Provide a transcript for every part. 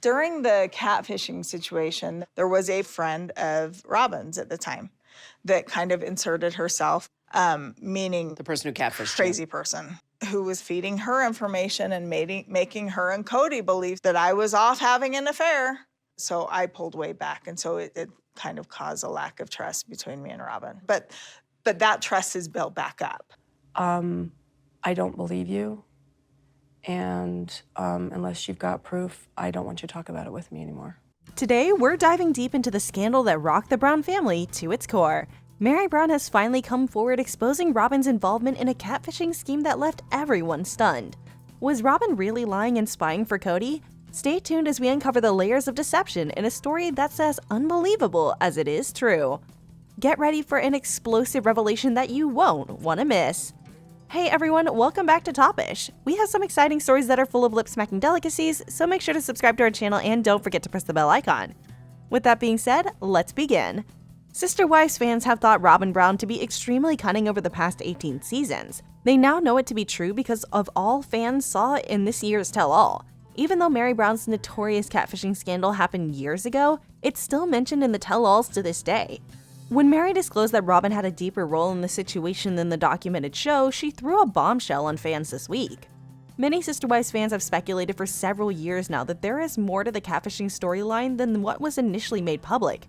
During the catfishing situation, there was a friend of Robyn's at the time that kind of inserted herself, meaning the person who catfished crazy person, who was feeding her information and making her and Kody believe that I was off having an affair. So I pulled way back, and so it kind of caused a lack of trust between me and Robyn. But that trust is built back up. I don't believe you. And unless you've got proof, I don't want you to talk about it with me anymore. Today, we're diving deep into the scandal that rocked the Brown family to its core. Meri Brown has finally come forward exposing Robyn's involvement in a catfishing scheme that left everyone stunned. Was Robyn really lying and spying for Kody? Stay tuned as we uncover the layers of deception in a story that's as unbelievable as it is true. Get ready for an explosive revelation that you won't want to miss. Hey everyone, welcome back to Topish. We have some exciting stories that are full of lip-smacking delicacies, so make sure to subscribe to our channel and don't forget to press the bell icon. With that being said, let's begin. Sister Wives fans have thought Robyn Brown to be extremely cunning over the past 18 seasons. They now know it to be true because of all fans saw in this year's tell-all. Even though Meri Brown's notorious catfishing scandal happened years ago, it's still mentioned in the tell-alls to this day. When Meri disclosed that Robyn had a deeper role in the situation than the documented show, she threw a bombshell on fans this week. Many Sister Wives fans have speculated for several years now that there is more to the catfishing storyline than what was initially made public.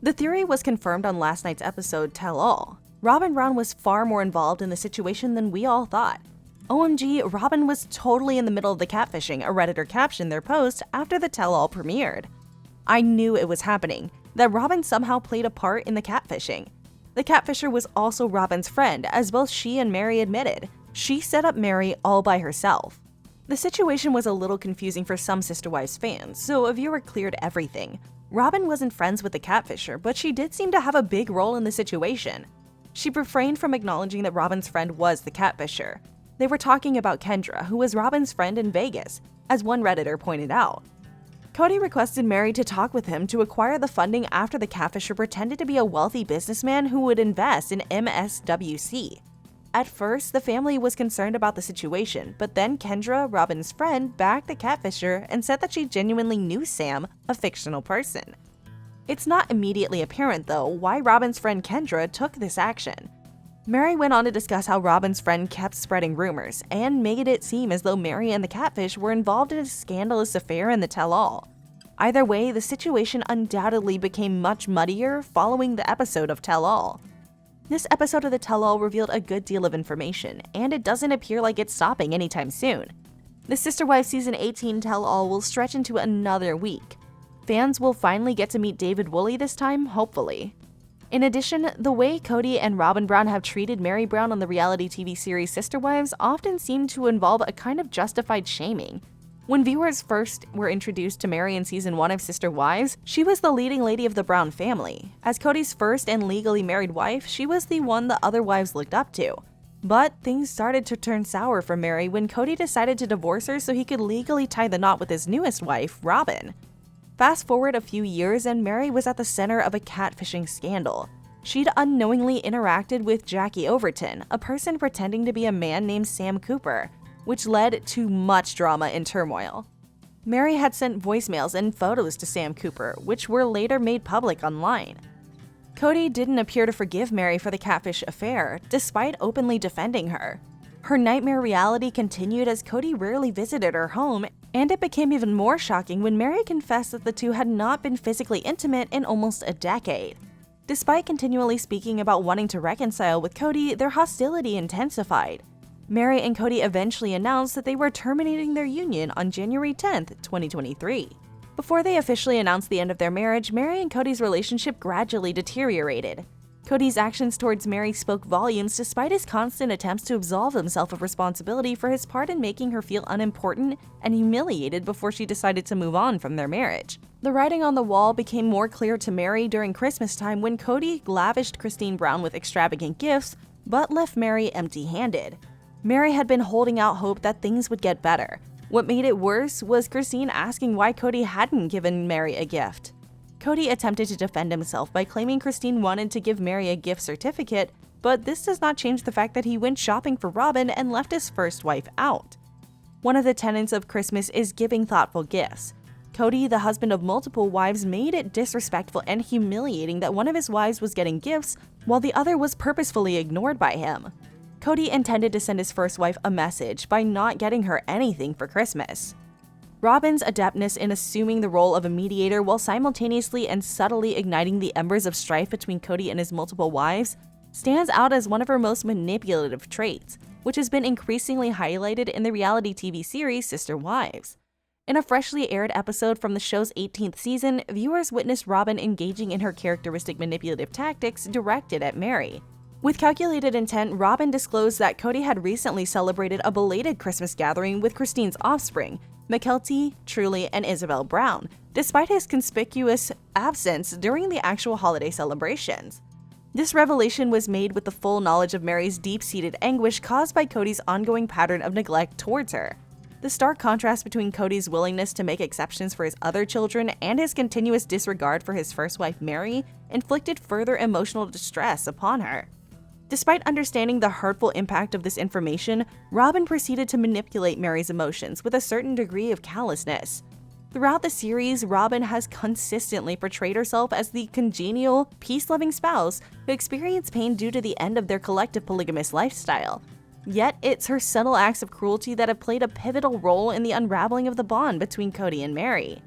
The theory was confirmed on last night's episode Tell All. Robyn Brown was far more involved in the situation than we all thought. OMG, Robyn was totally in the middle of the catfishing, a Redditor captioned their post after the Tell All premiered. I knew it was happening, that Robyn somehow played a part in the catfishing. The catfisher was also Robyn's friend, as both she and Meri admitted. She set up Meri all by herself. The situation was a little confusing for some Sister Wives fans, so a viewer cleared everything. Robyn wasn't friends with the catfisher, but she did seem to have a big role in the situation. She refrained from acknowledging that Robyn's friend was the catfisher. They were talking about Kendra, who was Robyn's friend in Vegas, as one Redditor pointed out. Kody requested Meri to talk with him to acquire the funding after the catfisher pretended to be a wealthy businessman who would invest in MSWC. At first, the family was concerned about the situation, but then Kendra, Robyn's friend, backed the catfisher and said that she genuinely knew Sam, a fictional person. It's not immediately apparent, though, why Robyn's friend Kendra took this action. Meri went on to discuss how Robyn's friend kept spreading rumors and made it seem as though Meri and the catfish were involved in a scandalous affair in the tell-all. Either way, the situation undoubtedly became much muddier following the episode of Tell All. This episode of the Tell-All revealed a good deal of information, and it doesn't appear like it's stopping anytime soon. The Sister Wives Season 18 Tell-All will stretch into another week. Fans will finally get to meet David Woolley this time, hopefully. In addition, the way Kody and Robyn Brown have treated Meri Brown on the reality TV series Sister Wives often seem to involve a kind of justified shaming. When viewers first were introduced to Meri in Season 1 of Sister Wives, she was the leading lady of the Brown family. As Kody's first and legally married wife, she was the one the other wives looked up to. But things started to turn sour for Meri when Kody decided to divorce her so he could legally tie the knot with his newest wife, Robyn. Fast forward a few years and Meri was at the center of a catfishing scandal. She'd unknowingly interacted with Jackie Overton, a person pretending to be a man named Sam Cooper, which led to much drama and turmoil. Meri had sent voicemails and photos to Sam Cooper, which were later made public online. Kody didn't appear to forgive Meri for the catfish affair, despite openly defending her. Her nightmare reality continued as Kody rarely visited her home, and it became even more shocking when Meri confessed that the two had not been physically intimate in almost a decade. Despite continually speaking about wanting to reconcile with Kody, their hostility intensified. Meri and Kody eventually announced that they were terminating their union on January 10, 2023. Before they officially announced the end of their marriage, Meri and Kody's relationship gradually deteriorated. Kody's actions towards Meri spoke volumes despite his constant attempts to absolve himself of responsibility for his part in making her feel unimportant and humiliated before she decided to move on from their marriage. The writing on the wall became more clear to Meri during Christmas time when Kody lavished Christine Brown with extravagant gifts, but left Meri empty-handed. Meri had been holding out hope that things would get better. What made it worse was Christine asking why Kody hadn't given Meri a gift. Kody attempted to defend himself by claiming Christine wanted to give Meri a gift certificate, but this does not change the fact that he went shopping for Robyn and left his first wife out. One of the tenets of Christmas is giving thoughtful gifts. Kody, the husband of multiple wives, made it disrespectful and humiliating that one of his wives was getting gifts while the other was purposefully ignored by him. Kody intended to send his first wife a message by not getting her anything for Christmas. Robyn's adeptness in assuming the role of a mediator while simultaneously and subtly igniting the embers of strife between Kody and his multiple wives stands out as one of her most manipulative traits, which has been increasingly highlighted in the reality TV series Sister Wives. In a freshly aired episode from the show's 18th season, viewers witnessed Robyn engaging in her characteristic manipulative tactics directed at Meri. With calculated intent, Robyn disclosed that Kody had recently celebrated a belated Christmas gathering with Christine's offspring, Mykelti, Truly, and Isabel Brown, despite his conspicuous absence during the actual holiday celebrations. This revelation was made with the full knowledge of Meri's deep-seated anguish caused by Kody's ongoing pattern of neglect towards her. The stark contrast between Kody's willingness to make exceptions for his other children and his continuous disregard for his first wife Meri inflicted further emotional distress upon her. Despite understanding the hurtful impact of this information, Robyn proceeded to manipulate Meri's emotions with a certain degree of callousness. Throughout the series, Robyn has consistently portrayed herself as the congenial, peace-loving spouse who experienced pain due to the end of their collective polygamous lifestyle. Yet, it's her subtle acts of cruelty that have played a pivotal role in the unraveling of the bond between Kody and Meri.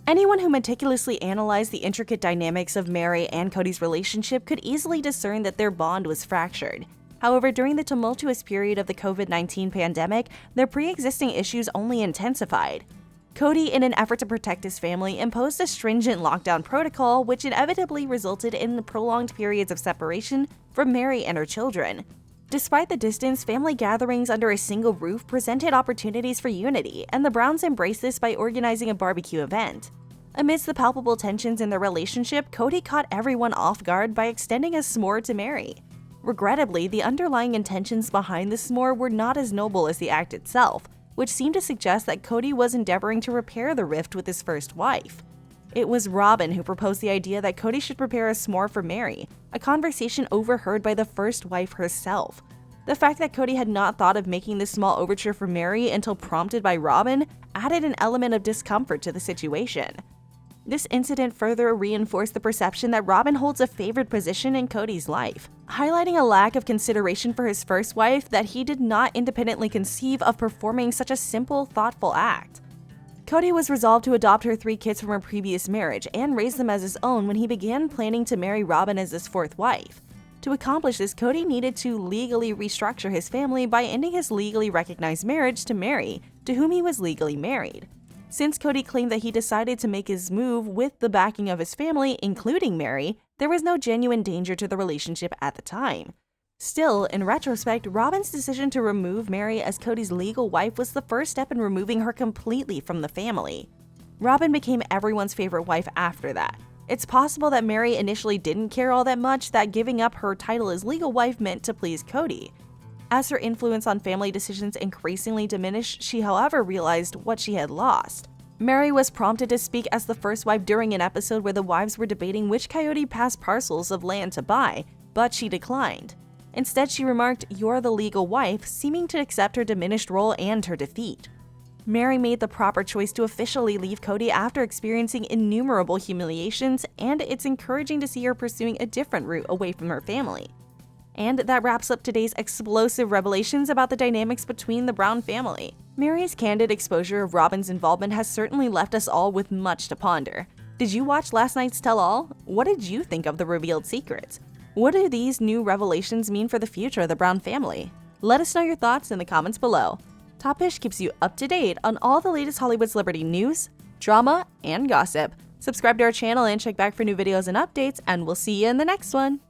Anyone who meticulously analyzed the intricate dynamics of Meri and Kody's relationship could easily discern that their bond was fractured. However, during the tumultuous period of the COVID-19 pandemic, their pre-existing issues only intensified. Kody, in an effort to protect his family, imposed a stringent lockdown protocol, which inevitably resulted in prolonged periods of separation from Meri and her children. Despite the distance, family gatherings under a single roof presented opportunities for unity, and the Browns embraced this by organizing a barbecue event. Amidst the palpable tensions in their relationship, Kody caught everyone off guard by extending a s'more to Meri. Regrettably, the underlying intentions behind the s'more were not as noble as the act itself, which seemed to suggest that Kody was endeavoring to repair the rift with his first wife. It was Robyn who proposed the idea that Kody should prepare a s'more for Meri, a conversation overheard by the first wife herself. The fact that Kody had not thought of making this small overture for Meri until prompted by Robyn added an element of discomfort to the situation. This incident further reinforced the perception that Robyn holds a favored position in Kody's life, highlighting a lack of consideration for his first wife that he did not independently conceive of performing such a simple, thoughtful act. Kody was resolved to adopt her 3 kids from her previous marriage and raise them as his own when he began planning to marry Robyn as his 4th wife. To accomplish this, Kody needed to legally restructure his family by ending his legally recognized marriage to Meri, to whom he was legally married. Since Kody claimed that he decided to make his move with the backing of his family, including Meri, there was no genuine danger to the relationship at the time. Still, in retrospect, Robyn's decision to remove Meri as Kody's legal wife was the first step in removing her completely from the family. Robyn became everyone's favorite wife after that. It's possible that Meri initially didn't care all that much that giving up her title as legal wife meant to please Kody. As her influence on family decisions increasingly diminished, she however realized what she had lost. Meri was prompted to speak as the first wife during an episode where the wives were debating which coyote passed parcels of land to buy, but she declined. Instead, she remarked, "You're the legal wife," seeming to accept her diminished role and her defeat. Meri made the proper choice to officially leave Kody after experiencing innumerable humiliations, and it's encouraging to see her pursuing a different route away from her family. And that wraps up today's explosive revelations about the dynamics between the Brown family. Meri's candid exposure of Robyn's involvement has certainly left us all with much to ponder. Did you watch last night's tell-all? What did you think of the revealed secrets? What do these new revelations mean for the future of the Brown family? Let us know your thoughts in the comments below. Topish keeps you up to date on all the latest Hollywood celebrity news, drama, and gossip. Subscribe to our channel and check back for new videos and updates, and we'll see you in the next one.